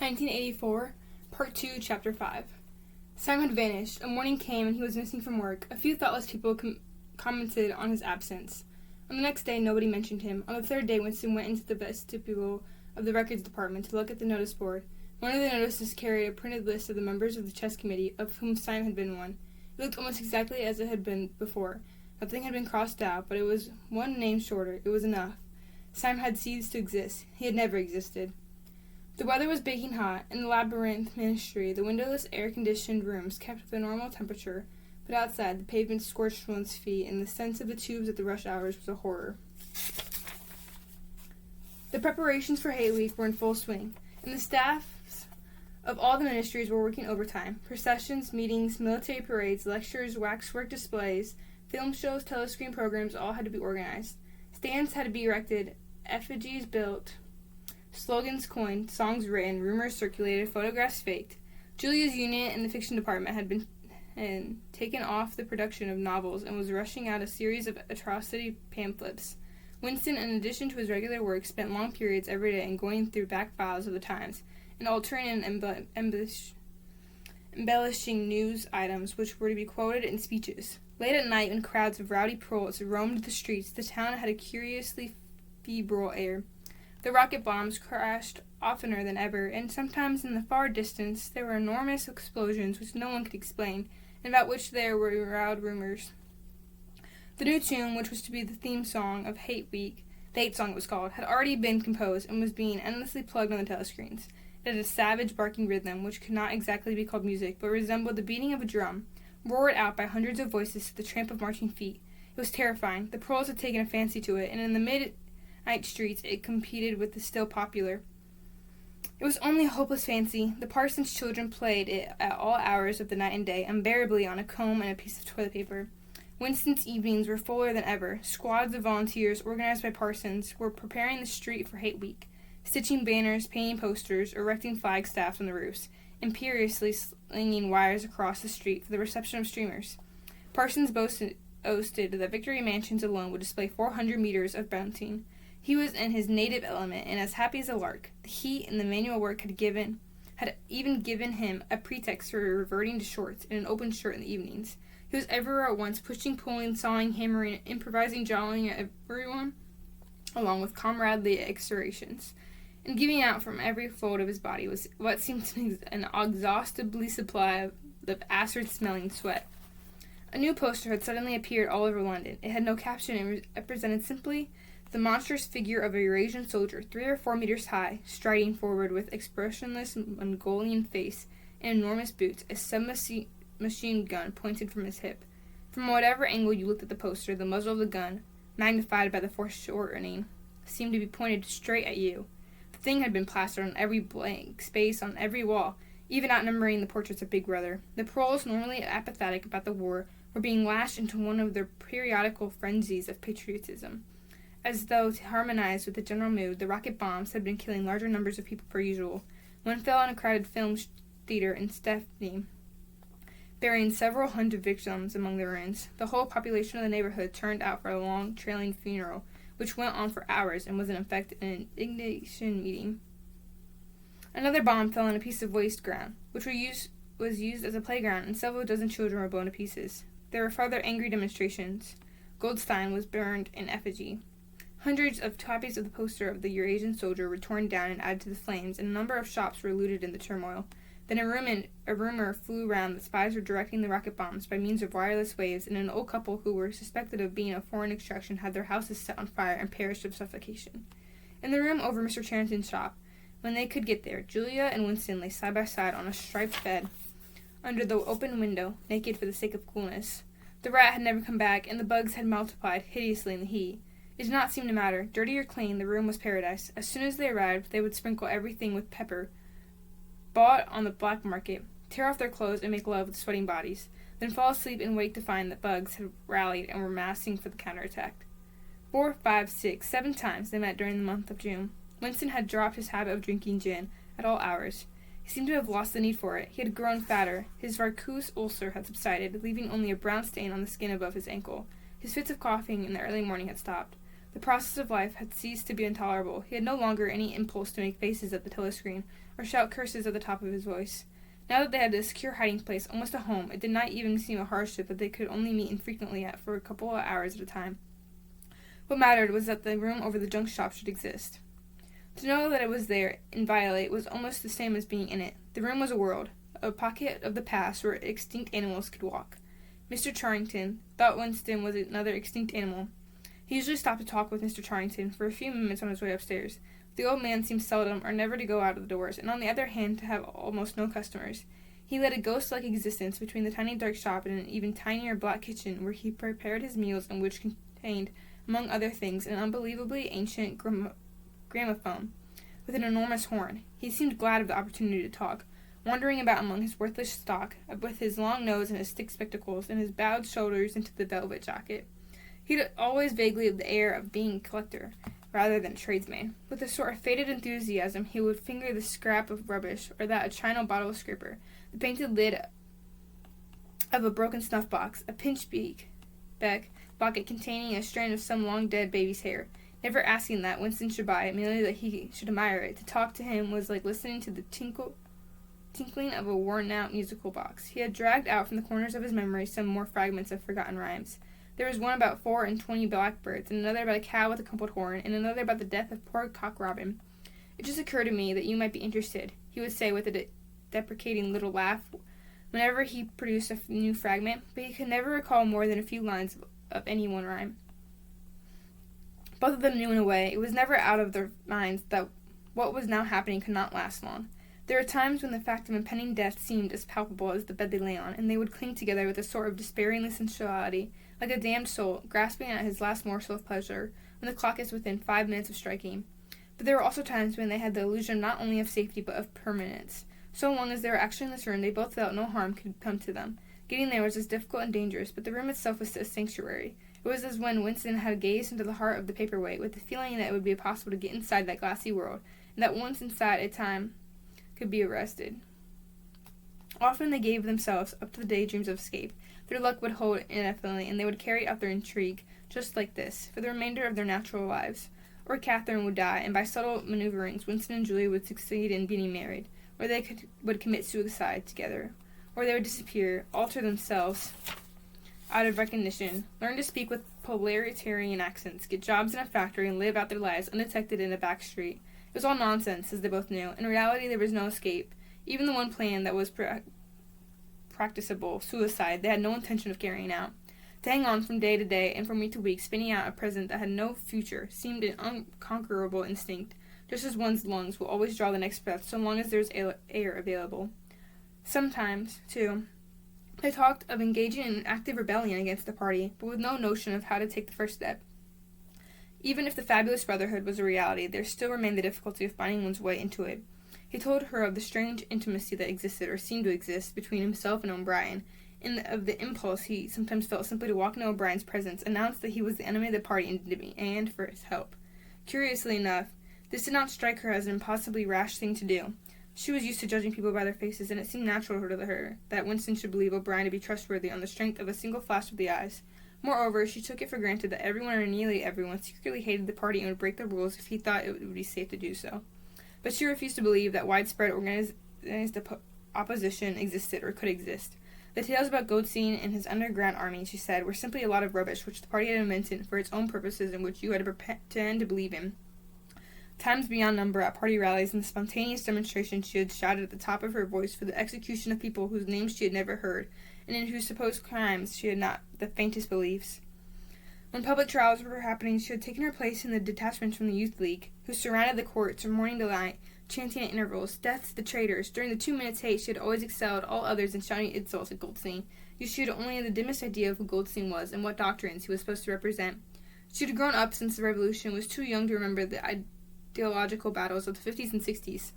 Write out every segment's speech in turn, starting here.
1984, Part 2, Chapter 5. Sam had vanished. A morning came and he was missing from work. A few thoughtless people commented on his absence. On the next day, nobody mentioned him. On the third day, Winston went into the vestibule of the records department to look at the notice board. One of the notices carried a printed list of the members of the chess committee, of whom Sam had been one. It looked almost exactly as it had been before. Nothing had been crossed out, but it was one name shorter. It was enough. Sam had ceased to exist. He had never existed. The weather was baking hot. In the labyrinth ministry, the windowless, air-conditioned rooms kept the normal temperature, but outside, the pavement scorched one's feet, and the sense of the tubes at the rush hours was a horror. The preparations for Hay Week were in full swing, and the staffs of all the ministries were working overtime. Processions, meetings, military parades, lectures, waxwork displays, film shows, telescreen programs all had to be organized. Stands had to be erected, effigies built, slogans coined, songs written, rumors circulated, photographs faked. Julia's unit in the fiction department had been taken off the production of novels and was rushing out a series of atrocity pamphlets. Winston, in addition to his regular work, spent long periods every day in going through back files of the Times and altering and embellishing news items which were to be quoted in speeches. Late at night, when crowds of rowdy proles roamed the streets, the town had a curiously febrile air. The rocket bombs crashed oftener than ever, and sometimes in the far distance there were enormous explosions which no one could explain, and about which there were loud rumors. The new tune, which was to be the theme song of Hate Week, the Hate Song it was called, had already been composed and was being endlessly plugged on the telescreens. It had a savage barking rhythm, which could not exactly be called music, but resembled the beating of a drum, roared out by hundreds of voices to the tramp of marching feet. It was terrifying. The proles had taken a fancy to it, and in the midnight streets it competed with the still popular. It was only a hopeless fancy. The parson's children played it at all hours of the night and day, unbearably on a comb and a piece of toilet paper. Winston's evenings were fuller than ever. Squads of volunteers, organized by parsons, were preparing the street for Hate Week, stitching banners, painting posters, erecting flagstaffs on the roofs, imperiously slinging wires across the street for the reception of streamers. Parsons boasted that Victory Mansions alone would display 400 meters of bunting. He was in his native element and as happy as a lark. The heat and the manual work had even given him a pretext for reverting to shorts and an open shirt in the evenings. He was everywhere at once, pushing, pulling, sawing, hammering, improvising, jawing at everyone, along with comradely exhortations. And giving out from every fold of his body was what seemed to be an inexhaustible supply of acid-smelling sweat. A new poster had suddenly appeared all over London. It had no caption and represented simply the monstrous figure of a Eurasian soldier, 3 or 4 meters high, striding forward with expressionless Mongolian face and enormous boots, a submachine gun pointed from his hip. From whatever angle you looked at the poster, the muzzle of the gun, magnified by the foreshortening, seemed to be pointed straight at you. The thing had been plastered on every blank space on every wall, even outnumbering the portraits of Big Brother. The proles, normally apathetic about the war, were being lashed into one of their periodical frenzies of patriotism. As though to harmonize with the general mood, the rocket bombs had been killing larger numbers of people per usual. One fell on a crowded film theater in Stepney, burying several hundred victims among the ruins. The whole population of the neighborhood turned out for a long, trailing funeral, which went on for hours and was in effect an indignation meeting. Another bomb fell on a piece of waste ground, which was used as a playground, and several dozen children were blown to pieces. There were further angry demonstrations. Goldstein was burned in effigy. Hundreds of copies of the poster of the Eurasian soldier were torn down and added to the flames, and a number of shops were looted in the turmoil. Then a rumor flew round that spies were directing the rocket bombs by means of wireless waves, and an old couple who were suspected of being of foreign extraction had their houses set on fire and perished of suffocation. In the room over Mr. Charrington's shop, when they could get there, Julia and Winston lay side by side on a striped bed under the open window, naked for the sake of coolness. The rat had never come back, and the bugs had multiplied hideously in the heat. It did not seem to matter. Dirty or clean, the room was paradise. As soon as they arrived, they would sprinkle everything with pepper, bought on the black market, tear off their clothes and make love with sweating bodies, then fall asleep and wake to find that bugs had rallied and were massing for the counterattack. 4, 5, 6, 7 times they met during the month of June. Winston had dropped his habit of drinking gin at all hours. He seemed to have lost the need for it. He had grown fatter. His varicose ulcer had subsided, leaving only a brown stain on the skin above his ankle. His fits of coughing in the early morning had stopped. The process of life had ceased to be intolerable. He had no longer any impulse to make faces at the telescreen or shout curses at the top of his voice. Now that they had a secure hiding place, almost a home, it did not even seem a hardship that they could only meet infrequently for a couple of hours at a time. What mattered was that the room over the junk shop should exist. To know that it was there, inviolate, was almost the same as being in it. The room was a world, a pocket of the past where extinct animals could walk. Mr. Charrington thought Winston was another extinct animal. He usually stopped to talk with Mr. Charrington for a few minutes on his way upstairs. The old man seemed seldom or never to go out of the doors, and on the other hand to have almost no customers. He led a ghost-like existence between the tiny dark shop and an even tinier black kitchen where he prepared his meals and which contained, among other things, an unbelievably ancient gramophone with an enormous horn. He seemed glad of the opportunity to talk, wandering about among his worthless stock, with his long nose and his thick spectacles, and his bowed shoulders into the velvet jacket. He had always vaguely the air of being a collector, rather than a tradesman. With a sort of faded enthusiasm, he would finger the scrap of rubbish, or that a china bottle scraper, the painted lid of a broken snuff-box, a pinch-beck bucket containing a strand of some long-dead baby's hair, never asking that Winston should buy it, merely that he should admire it. To talk to him was like listening to the tinkling of a worn-out musical box. He had dragged out from the corners of his memory some more fragments of forgotten rhymes. There was one about 24 blackbirds, and another about a cow with a crumpled horn, and another about the death of poor Cock Robin. It just occurred to me that you might be interested, he would say with a deprecating little laugh whenever he produced a new fragment, but he could never recall more than a few lines of any one rhyme. Both of them knew in a way. It was never out of their minds that what was now happening could not last long. There were times when the fact of impending death seemed as palpable as the bed they lay on, and they would cling together with a sort of despairing sensuality, like a damned soul, grasping at his last morsel of pleasure, when the clock is within 5 minutes of striking. But there were also times when they had the illusion not only of safety, but of permanence. So long as they were actually in this room, they both felt no harm could come to them. Getting there was as difficult and dangerous, but the room itself was a sanctuary. It was as when Winston had gazed into the heart of the paperweight, with the feeling that it would be possible to get inside that glassy world, and that once inside a time could be arrested. Often they gave themselves up to the daydreams of escape. Their luck would hold indefinitely, and they would carry out their intrigue, just like this, for the remainder of their natural lives. Or Catherine would die, and by subtle maneuverings, Winston and Julie would succeed in getting married, or they would commit suicide together, or they would disappear, alter themselves out of recognition, learn to speak with proletarian accents, get jobs in a factory, and live out their lives undetected in a back street. It was all nonsense, as they both knew. In reality, there was no escape. Even the one plan that was practicable, suicide, they had no intention of carrying out. To hang on from day to day and from week to week, spinning out a present that had no future, seemed an unconquerable instinct, just as one's lungs will always draw the next breath so long as there is air available. Sometimes, too, they talked of engaging in an active rebellion against the party, but with no notion of how to take the first step. Even if the fabulous brotherhood was a reality, there still remained the difficulty of finding one's way into it. He told her of the strange intimacy that existed, or seemed to exist, between himself and O'Brien, and of the impulse he sometimes felt simply to walk into O'Brien's presence, announce that he was the enemy of the party, and demand for his help. Curiously enough, this did not strike her as an impossibly rash thing to do. She was used to judging people by their faces, and it seemed natural to her that Winston should believe O'Brien to be trustworthy on the strength of a single flash of the eyes. Moreover, she took it for granted that everyone, or nearly everyone, secretly hated the party and would break the rules if he thought it would be safe to do so. But she refused to believe that widespread organized opposition existed or could exist. The tales about Goldstein and his underground army, she said, were simply a lot of rubbish which the party had invented for its own purposes and which you had to pretend to believe in. Times beyond number at party rallies and the spontaneous demonstrations she had shouted at the top of her voice for the execution of people whose names she had never heard, and in whose supposed crimes she had not the faintest beliefs. When public trials were happening, she had taken her place in the detachments from the Youth League, who surrounded the courts from morning to night, chanting at intervals, "Death to the traitors!" During the 2 minutes' hate, she had always excelled all others in shouting insults at Goldstein. She had only the dimmest idea of who Goldstein was and what doctrines he was supposed to represent. She had grown up since the Revolution and was too young to remember the ideological battles of the 50s and 60s.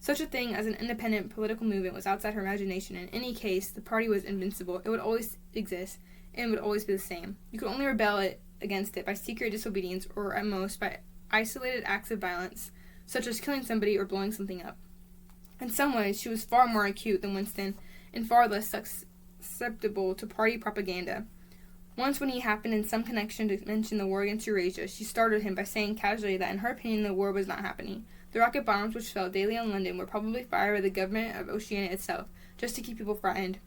Such a thing as an independent political movement was outside her imagination. In any case, the party was invincible. It would always exist, and would always be the same. You could only rebel against it by secret disobedience, or at most by isolated acts of violence, such as killing somebody or blowing something up. In some ways, she was far more acute than Winston, and far less susceptible to party propaganda. Once when he happened in some connection to mention the war against Eurasia, she startled him by saying casually that in her opinion the war was not happening. The rocket bombs which fell daily on London were probably fired by the government of Oceania itself, just to keep people frightened.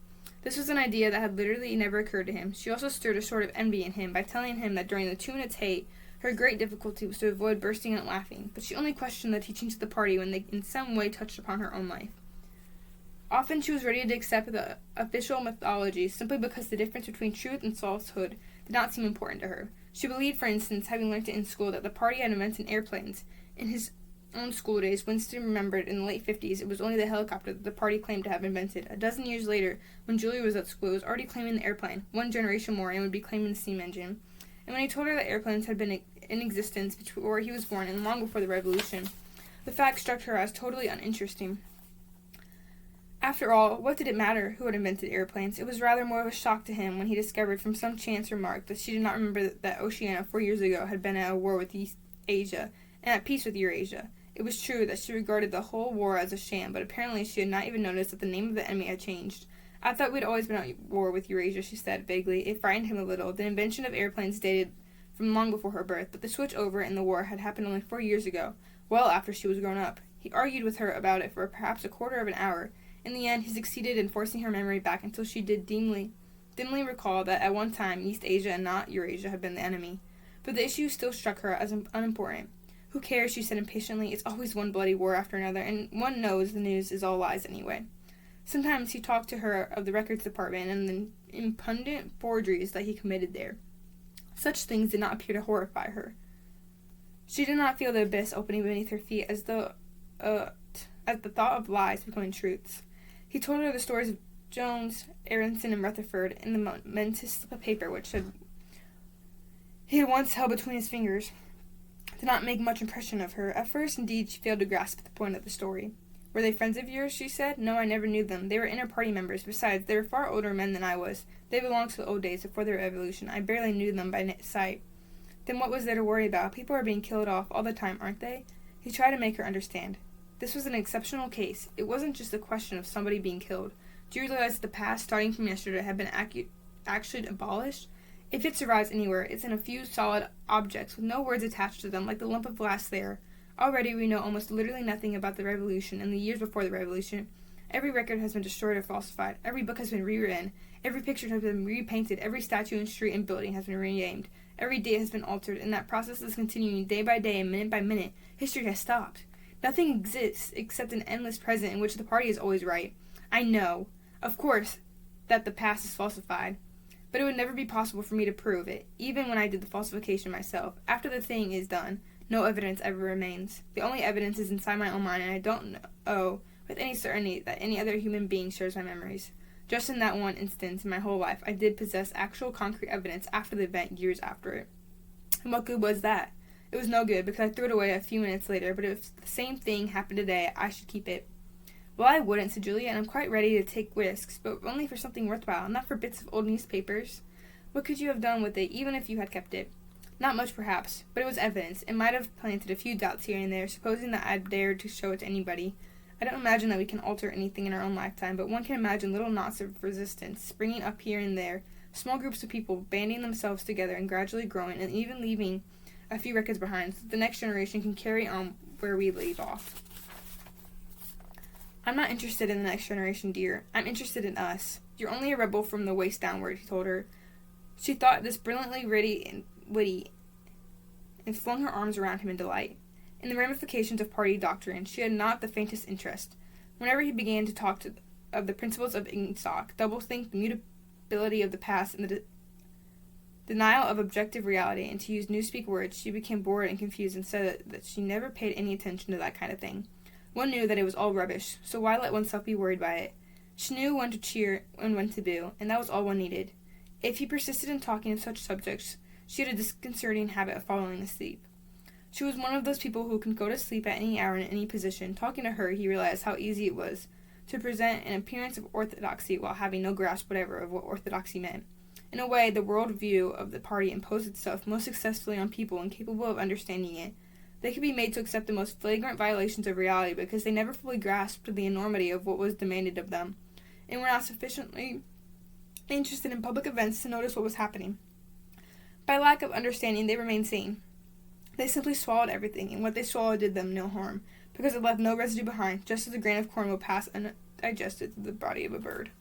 This was an idea that had literally never occurred to him. She also stirred a sort of envy in him by telling him that during the 2 minutes hate, her great difficulty was to avoid bursting out laughing, but she only questioned the teachings of the party when they in some way touched upon her own life. Often she was ready to accept the official mythology simply because the difference between truth and falsehood did not seem important to her. She believed, for instance, having learnt it in school, that the party had invented airplanes. In his own school days, Winston remembered in the late 50s it was only the helicopter that the party claimed to have invented. A dozen years later, when Julia was at school, it was already claiming the airplane. 1 generation more, and would be claiming the steam engine. And when he told her that airplanes had been in existence before he was born and long before the Revolution, the fact struck her as totally uninteresting. After all, what did it matter who had invented airplanes? It was rather more of a shock to him when he discovered from some chance remark that she did not remember that Oceania 4 years ago had been at a war with East Asia and at peace with Eurasia. It was true that she regarded the whole war as a sham, but apparently she had not even noticed that the name of the enemy had changed. I thought we'd always been at war with Eurasia, she said vaguely. It frightened him a little. The invention of airplanes dated from long before her birth, but the switch over in the war had happened only 4 years ago, well after she was grown up. He argued with her about it for perhaps a quarter of an hour. In the end, he succeeded in forcing her memory back until she did dimly recall that at one time East Asia and not Eurasia had been the enemy. But the issue still struck her as unimportant. Who cares, she said impatiently. It's always one bloody war after another, and one knows the news is all lies anyway. Sometimes he talked to her of the records department and the impudent forgeries that he committed there. Such things did not appear to horrify her. She did not feel the abyss opening beneath her feet as the thought of lies becoming truths. He told her the stories of Jones, Aronson, and Rutherford in the momentous slip of paper which he had once held between his fingers. Did not make much impression of her. At first, indeed, she failed to grasp the point of the story. Were they friends of yours? She said. No, I never knew them. They were inter-party members. Besides, they were far older men than I was. They belonged to the old days before the Revolution. I barely knew them by sight. Then what was there to worry about? People are being killed off all the time, aren't they? He tried to make her understand. This was an exceptional case. It wasn't just a question of somebody being killed. Do you realize that the past, starting from yesterday, had been actually abolished? If it survives anywhere, it's in a few solid objects with no words attached to them, like the lump of glass there. Already we know almost literally nothing about the Revolution and the years before the Revolution. Every record has been destroyed or falsified. Every book has been rewritten. Every picture has been repainted. Every statue and street and building has been renamed. Every date has been altered, and that process is continuing day by day and minute by minute. History has stopped. Nothing exists except an endless present in which the party is always right. I know, of course, that the past is falsified, but it would never be possible for me to prove it, even when I did the falsification myself. After the thing is done, no evidence ever remains. The only evidence is inside my own mind, and I don't know with any certainty that any other human being shares my memories. Just in that one instance in my whole life, I did possess actual concrete evidence after the event, years after it. And what good was that? It was no good, because I threw it away a few minutes later, but if the same thing happened today, I should keep it. Well, I wouldn't, said Julia, and I'm quite ready to take risks, but only for something worthwhile, not for bits of old newspapers. What could you have done with it, even if you had kept it? Not much, perhaps, but it was evidence. It might have planted a few doubts here and there, supposing that I'd dared to show it to anybody. I don't imagine that we can alter anything in our own lifetime, but one can imagine little knots of resistance springing up here and there, small groups of people banding themselves together and gradually growing, and even leaving a few records behind, so that the next generation can carry on where we leave off. I'm not interested in the next generation, dear. I'm interested in us. You're only a rebel from the waist downward, he told her. She thought this brilliantly witty, and flung her arms around him in delight. In the ramifications of party doctrine, she had not the faintest interest. Whenever he began to talk of the principles of Ingsoc, doublethink, the mutability of the past, and the denial of objective reality, and to use newspeak words, she became bored and confused and said that she never paid any attention to that kind of thing. One knew that it was all rubbish, so why let oneself be worried by it? She knew when to cheer and when to boo, and that was all one needed. If he persisted in talking of such subjects, she had a disconcerting habit of falling asleep. She was one of those people who can go to sleep at any hour in any position. Talking to her, he realized how easy it was to present an appearance of orthodoxy while having no grasp whatever of what orthodoxy meant. In a way, the world view of the party imposed itself most successfully on people incapable of understanding it. They could be made to accept the most flagrant violations of reality because they never fully grasped the enormity of what was demanded of them, and were not sufficiently interested in public events to notice what was happening. By lack of understanding, they remained sane. They simply swallowed everything, and what they swallowed did them no harm, because it left no residue behind, just as a grain of corn will pass undigested through the body of a bird.